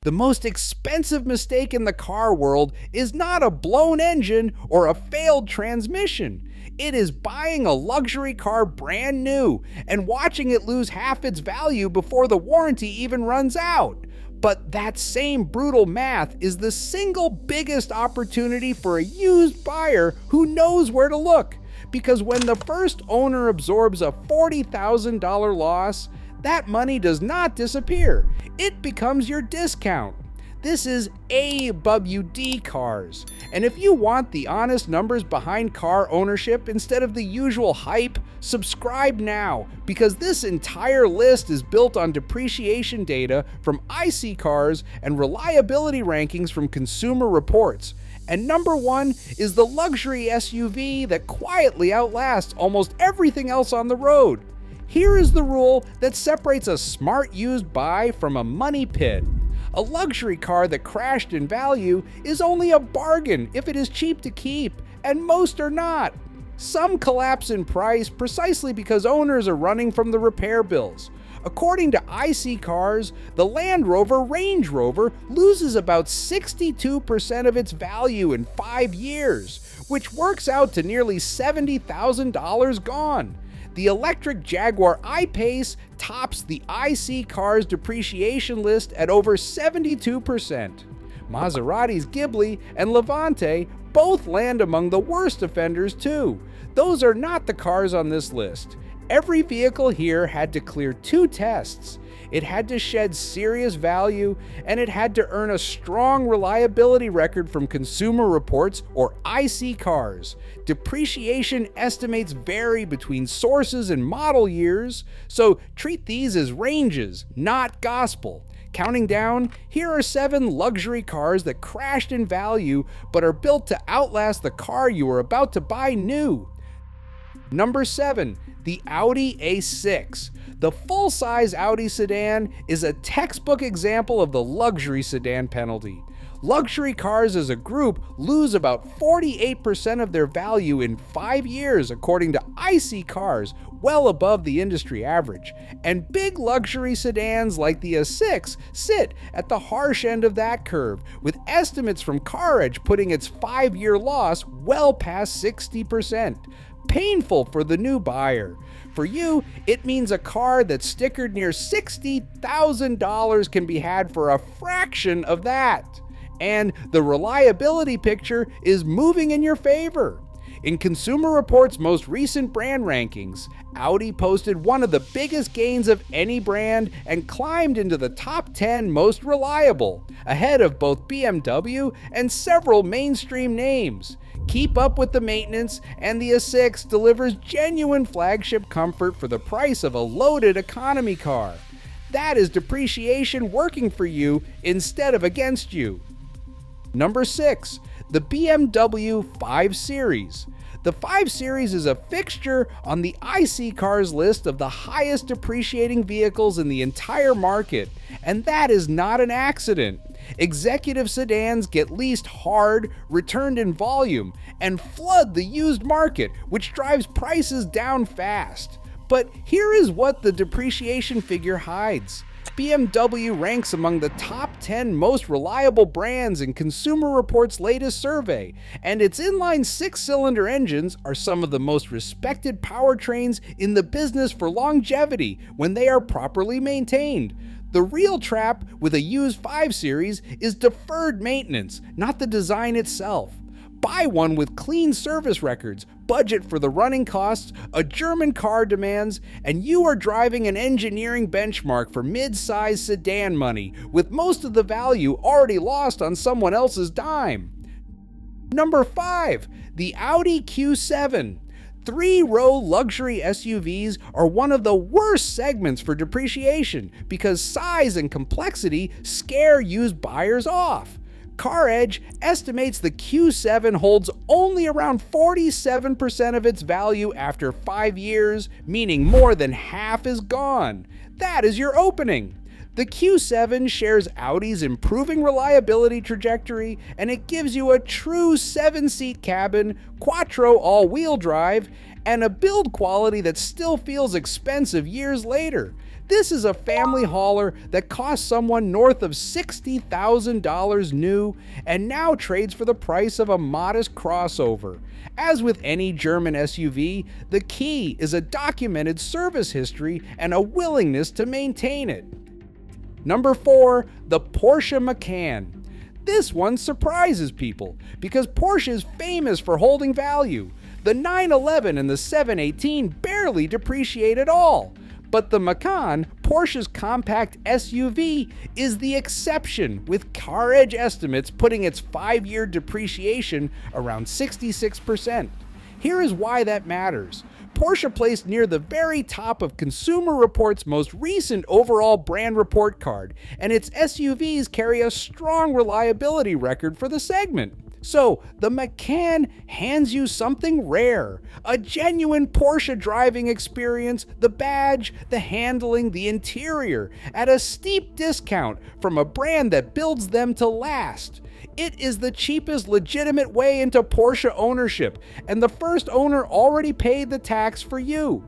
The most expensive mistake in the car world is not a blown engine or a failed transmission. It is buying a luxury car brand new and watching it lose half its value before the warranty even runs out. But that same brutal math is the single biggest opportunity for a used buyer who knows where to look. Because when the first owner absorbs a $40,000 loss, that money does not disappear. It becomes your discount. This is AWDCars. And if you want the honest numbers behind car ownership instead of the usual hype, subscribe now, because this entire list is built on depreciation data from iSeeCars and reliability rankings from Consumer Reports. And number one is the luxury SUV that quietly outlasts almost everything else on the road. Here is the rule that separates a smart used buy from a money pit. A luxury car that crashed in value is only a bargain if it is cheap to keep, and most are not. Some collapse in price precisely because owners are running from the repair bills. According to iSeeCars, the Land Rover Range Rover loses about 62% of its value in 5 years, which works out to nearly $70,000 gone. The electric Jaguar I-Pace tops the iSeeCars depreciation list at over 72%. Maserati's Ghibli and Levante both land among the worst offenders too. Those are not the cars on this list. Every vehicle here had to clear 2 tests. It had to shed serious value, and it had to earn a strong reliability record from Consumer Reports or iSeeCars. Depreciation estimates vary between sources and model years, so treat these as ranges, not gospel. Counting down, here are 7 luxury cars that crashed in value but are built to outlast the car you are about to buy new. Number 7. The Audi A6. The full-size Audi sedan is a textbook example of the luxury sedan penalty. Luxury cars as a group lose about 48% of their value in 5 years, according to iSeeCars, well above the industry average. And big luxury sedans like the A6 sit at the harsh end of that curve, with estimates from CarEdge putting its 5-year loss well past 60%. Painful for the new buyer. For you, it means a car that's stickered near $60,000 can be had for a fraction of that. And the reliability picture is moving in your favor. In Consumer Reports' most recent brand rankings, Audi posted one of the biggest gains of any brand and climbed into the top 10 most reliable, ahead of both BMW and several mainstream names. Keep up with the maintenance, and the A6 delivers genuine flagship comfort for the price of a loaded economy car. That is depreciation working for you instead of against you. Number 6. The BMW 5 Series. The 5 Series is a fixture on the iSeeCars list of the highest depreciating vehicles in the entire market, and that is not an accident. Executive sedans get leased hard, returned in volume, and flood the used market, which drives prices down fast. But here is what the depreciation figure hides. BMW ranks among the top 10 most reliable brands in Consumer Reports' latest survey, and its inline 6-cylinder engines are some of the most respected powertrains in the business for longevity when they are properly maintained. The real trap with a used 5 Series is deferred maintenance, not the design itself. Buy one with clean service records, budget for the running costs a German car demands, and you are driving an engineering benchmark for mid-size sedan money, with most of the value already lost on someone else's dime. Number 5. The Audi Q7. 3-row luxury SUVs are one of the worst segments for depreciation because size and complexity scare used buyers off. CarEdge estimates the Q7 holds only around 47% of its value after 5 years, meaning more than half is gone. That is your opening. The Q7 shares Audi's improving reliability trajectory, and it gives you a true 7-seat cabin, quattro all-wheel drive, and a build quality that still feels expensive years later. This is a family hauler that cost someone north of $60,000 new and now trades for the price of a modest crossover. As with any German SUV, the key is a documented service history and a willingness to maintain it. Number 4, the Porsche Macan. This one surprises people because Porsche is famous for holding value. The 911 and the 718 barely depreciate at all. But the Macan, Porsche's compact SUV, is the exception, with CarEdge estimates putting its 5-year depreciation around 66%. Here is why that matters. Porsche placed near the very top of Consumer Reports' most recent overall brand report card, and its SUVs carry a strong reliability record for the segment. So, the Macan hands you something rare, a genuine Porsche driving experience, the badge, the handling, the interior, at a steep discount from a brand that builds them to last. It is the cheapest legitimate way into Porsche ownership, and the first owner already paid the tax for you.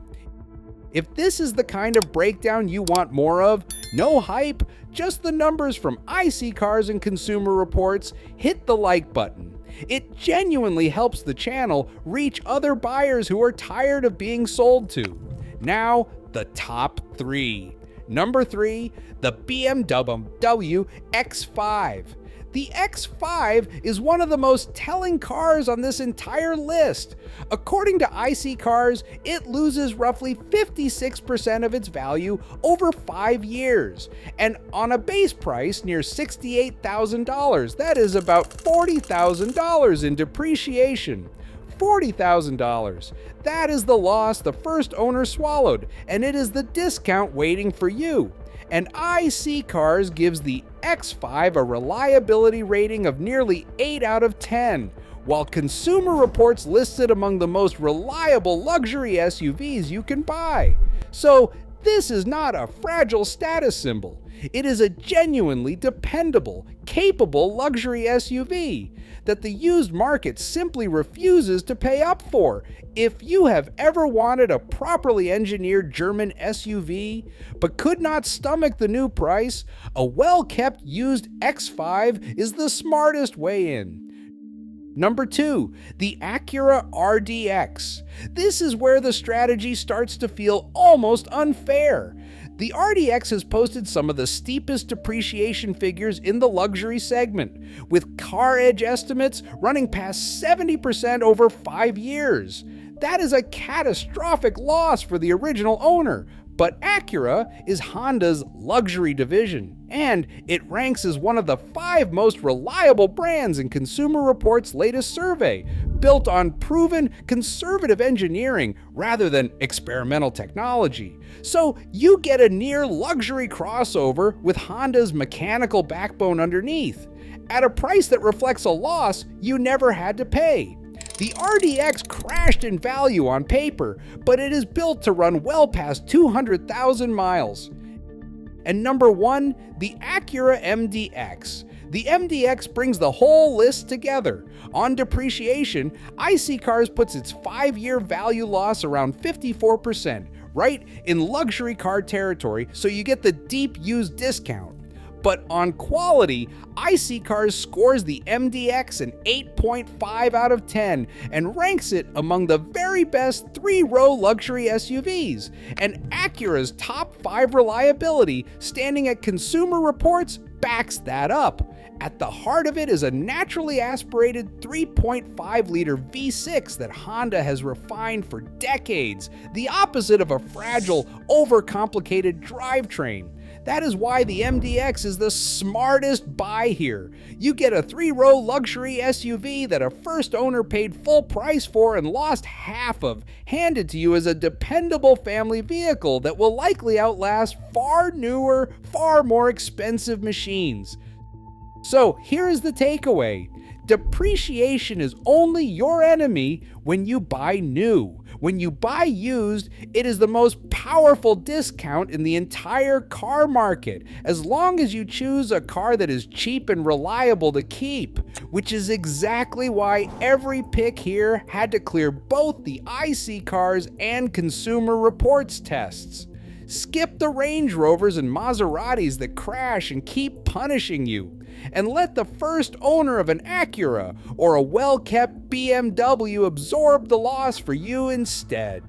If this is the kind of breakdown you want more of, no hype, just the numbers from iSeeCars and Consumer Reports, hit the like button. It genuinely helps the channel reach other buyers who are tired of being sold to. Now, the top 3. Number 3, the BMW X5. The X5 is one of the most telling cars on this entire list. According to iSeeCars, it loses roughly 56% of its value over 5 years. And on a base price near $68,000, that is about $40,000 in depreciation. $40,000. That is the loss the first owner swallowed, and it is the discount waiting for you. And iSeeCars gives the X5 a reliability rating of nearly 8 out of 10, while Consumer Reports lists it among the most reliable luxury SUVs you can buy. So this is not a fragile status symbol. It is a genuinely dependable, capable luxury SUV that the used market simply refuses to pay up for. If you have ever wanted a properly engineered German SUV but could not stomach the new price, a well-kept used X5 is the smartest way in. Number 2, the Acura RDX. This is where the strategy starts to feel almost unfair. The RDX has posted some of the steepest depreciation figures in the luxury segment, with CarEdge estimates running past 70% over 5 years. That is a catastrophic loss for the original owner, but Acura is Honda's luxury division, and it ranks as one of the 5 most reliable brands in Consumer Reports' latest survey, built on proven conservative engineering rather than experimental technology. So you get a near luxury crossover with Honda's mechanical backbone underneath, at a price that reflects a loss you never had to pay. The RDX crashed in value on paper, but it is built to run well past 200,000 miles. And number 1, the Acura MDX. The MDX brings the whole list together. On depreciation, iSeeCars puts its 5-year value loss around 54%, right in luxury car territory, so you get the deep used discount. But on quality, iSeeCars scores the MDX an 8.5 out of 10 and ranks it among the very best 3-row luxury SUVs. And Acura's top 5 reliability, standing at Consumer Reports, backs that up. At the heart of it is a naturally aspirated 3.5-liter V6 that Honda has refined for decades, the opposite of a fragile, overcomplicated drivetrain. That is why the MDX is the smartest buy here. You get a 3-row luxury SUV that a first owner paid full price for and lost half of, handed to you as a dependable family vehicle that will likely outlast far newer, far more expensive machines. So here is the takeaway. Depreciation is only your enemy when you buy new. When you buy used, it is the most powerful discount in the entire car market, as long as you choose a car that is cheap and reliable to keep, which is exactly why every pick here had to clear both the iSeeCars and Consumer Reports tests. Skip the Range Rovers and Maseratis that crash and keep punishing you, and let the first owner of an Acura or a well-kept BMW absorb the loss for you instead.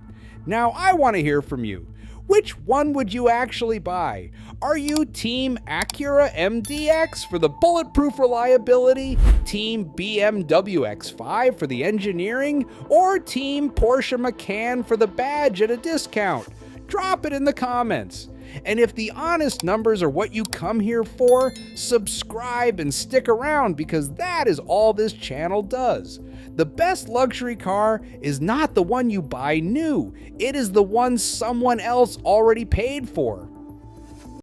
Now I want to hear from you. Which one would you actually buy? Are you Team Acura MDX for the bulletproof reliability, Team BMW X5 for the engineering, or Team Porsche Macan for the badge at a discount? Drop it in the comments. And if the honest numbers are what you come here for, subscribe and stick around, because that is all this channel does. The best luxury car is not the one you buy new, it is the one someone else already paid for.